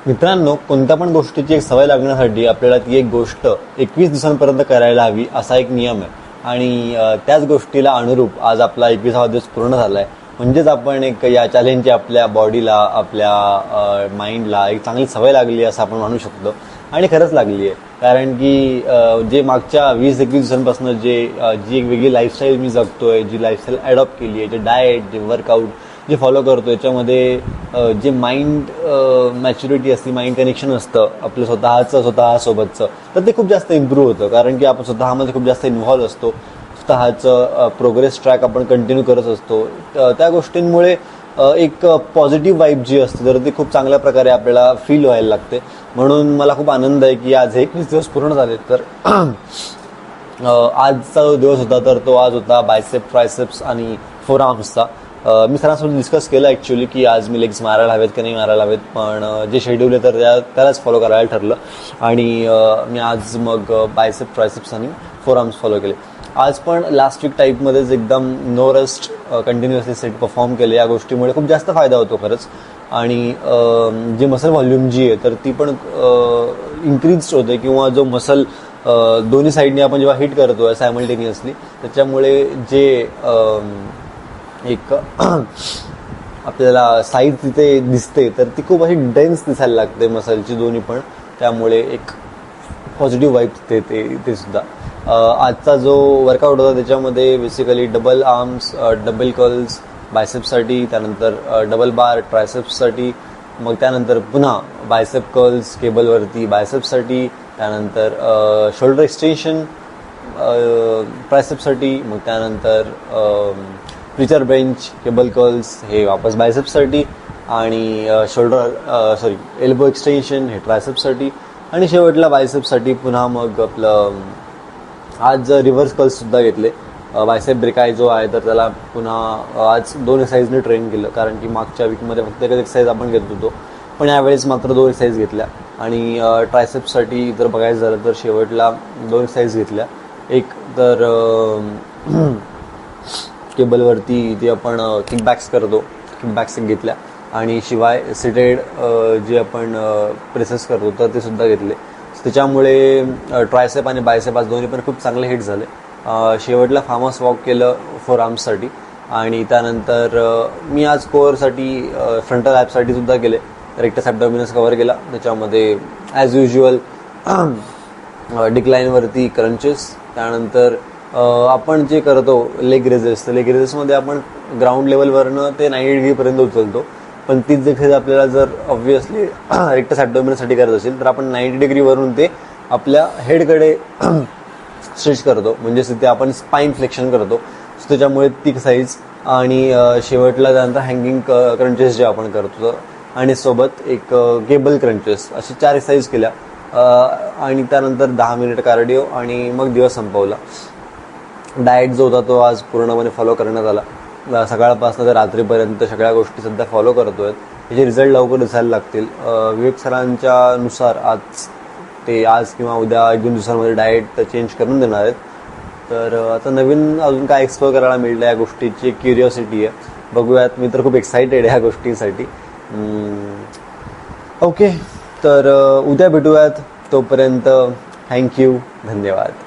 मित्रांनो, कोणत्या पण गोष्टीची एक सवय लागण्यासाठी आपल्याला ती एक गोष्ट 21 दिवसांपर्यंत करायला हवी असा एक नियम आहे. आणि त्याच गोष्टीला अनुरूप आज आपला 21वा दिवस पूर्ण झाला आहे. म्हणजेच आपण एक या चॅलेंजची आपल्या बॉडीला, आपल्या माइंडला एक चांगली सवय लागली असं आपण म्हणू शकतो. आणि खरंच लागली आहे, कारण की जे मागच्या 20-21 दिवसांपासून जी एक वेगळी लाईफस्टाईल मी जगतोय, जी लाईफस्टाईल ॲडॉप्ट केली आहे, जे डाएट, जे वर्कआउट जे फॉलो करतो, याच्यामध्ये जे माइंड मॅच्युरिटी असते, माइंड कनेक्शन असतं आपलं स्वतःसोबतचं, तर ते खूप जास्त इम्प्रूव्ह होतं. कारण की आपण स्वतःमध्ये खूप जास्त इन्व्हॉल्व असतो, स्वतःचं प्रोग्रेस ट्रॅक आपण कंटिन्यू करत असतो. त्या गोष्टींमुळे एक पॉझिटिव्ह वाईब जी असते तर ती खूप चांगल्या प्रकारे आपल्याला फील व्हायला लागते. म्हणून मला खूप आनंद आहे की आज 21 दिवस पूर्ण झाले. तर आजचा जो दिवस होता तर तो आज होता बायसेप, ट्रायसेप्स आणि फोर आर्म्सचा. मी सरांसोबत डिस्कस केलं ॲक्च्युली की आज मी लेग्स मारायला हवेत की नाही मारायला हवेत, पण जे शेड्यूल आहे तर त्यालाच फॉलो करायला ठरलं. आणि मी आज मग बायसेप, ट्रायसेप्स आणि फोर आर्म्स फॉलो केले. आज पण लास्ट वीक टाईपमध्येच एकदम no rest continuously set perform केले. या गोष्टीमुळे खूप जास्त फायदा होतो खरंच. आणि जी मसल व्हॉल्यूम जी आहे तर ती पण इन्क्रीज होते, किंवा जो मसल दोन्ही साईडने आपण जेव्हा हिट करतो आहे सायमल्टेनियसली, त्याच्यामुळे जे एक आपल्याला साईज तिथे दिसते तर ती खूप अशी डेन्स दिसायला लागते मसलची दोन्ही पण. त्यामुळे एक पॉझिटिव्ह वाईब ते सुद्धा. आजचा जो वर्कआउट होता त्याच्यामध्ये basically double arms, double curls बायसेप्ससाठी, त्यानंतर डबल बार ट्रायसेप्ससाठी, मग त्यानंतर पुन्हा बायसेप कर्ल्स केबलवरती बायसेप्ससाठी, त्यानंतर शोल्डर एक्सटेन्शन ट्रायसेप्ससाठी, मग त्यानंतर प्रिचर बेंच केबल कर्ल्स हे वापस बायसेप्ससाठी, आणि एल्बो एक्सटेन्शन हे ट्रायसेप्ससाठी, आणि शेवटला बायसेप्ससाठी पुन्हा मग आपलं आज रिव्हर्स कर्ल्ससुद्धा घेतले. बायसेप ब्रेकाय जो आहे तर त्याला पुन्हा आज 2 एक्सरसाइजने ट्रेन केलं, कारण की मागच्या वीकमध्ये फक्त एकच एक्सरसाइज आपण घेत होतो, पण यावेळेस मात्र 2 एक्सरसाइज घेतल्या. आणि ट्रायसेप्ससाठी जर बघायचं झालं तर शेवटला 2 एक्सरसाइज घेतल्या. एक तर केबलवरती जे आपण किकबॅक्स करतो, किकबॅक्स घेतल्या, आणि शिवाय सिटेड जे आपण प्रेसेस करतो तर ते सुद्धा घेतले. त्याच्यामुळे ट्रायसेप आणि बायसेप आज दोन्ही पण खूप चांगले हिट झाले. शेवटला फार्मर्स वॉक केलं फोर आर्म्ससाठी, आणि त्यानंतर मी आज कोअरसाठी फ्रंटल ॲपसाठी सुद्धा केले. रेक्टस ॲब्डोमिनस कव्हर केला. त्याच्यामध्ये ॲज युज्युअल डिक्लाईनवरती क्रंचेस, त्यानंतर आपण जे करतो लेग रेजेस, तर लेग रेजेसमध्ये आपण ग्राउंड लेवलवरनं ते 90 डिग्रीपर्यंत उचलतो. पण तीच एक्सरसाइज आपल्याला जर ऑब्व्हियसली रेक्टस ॲब्डोमिनसाठी करत असेल तर आपण 90 डिग्रीवरून ते आपल्या हेडकडे स्ट्रेच करतो, म्हणजेच तिथे आपण स्पाईन फ्लेक्शन करतो. सो त्याच्यामुळे ती एक्सरसाइज, आणि शेवटला त्यानंतर हँगिंग क्रंचेस जे आपण करतो, आणि सोबत एक केबल क्रंचेस, अशी 4 एक्सरसाइज केल्या. आणि त्यानंतर 10 मिनिट कार्डिओ, आणि मग दिवस संपवला. डाएट जो होता तो आज पूर्णपणे फॉलो करण्यात आला. सकाळपासून तर रात्रीपर्यंत सगळ्या गोष्टी सध्या फॉलो करतो आहेत. त्याचे रिझल्ट लवकर दिसायला लागतील. विवेक सरांच्या नुसार आज किंवा उद्या 1-2 दिवसांमध्ये डाएट चेंज करून देणार आहेत. तर आता नवीन अजून काय एक्सप्लोर करायला मिळलं या गोष्टीची एक क्युरिओसिटी आहे. बघूयात. मी तर खूप एक्सायटेड आहे ह्या गोष्टींसाठी. ओके, तर उद्या भेटूयात. तोपर्यंत थँक्यू, धन्यवाद.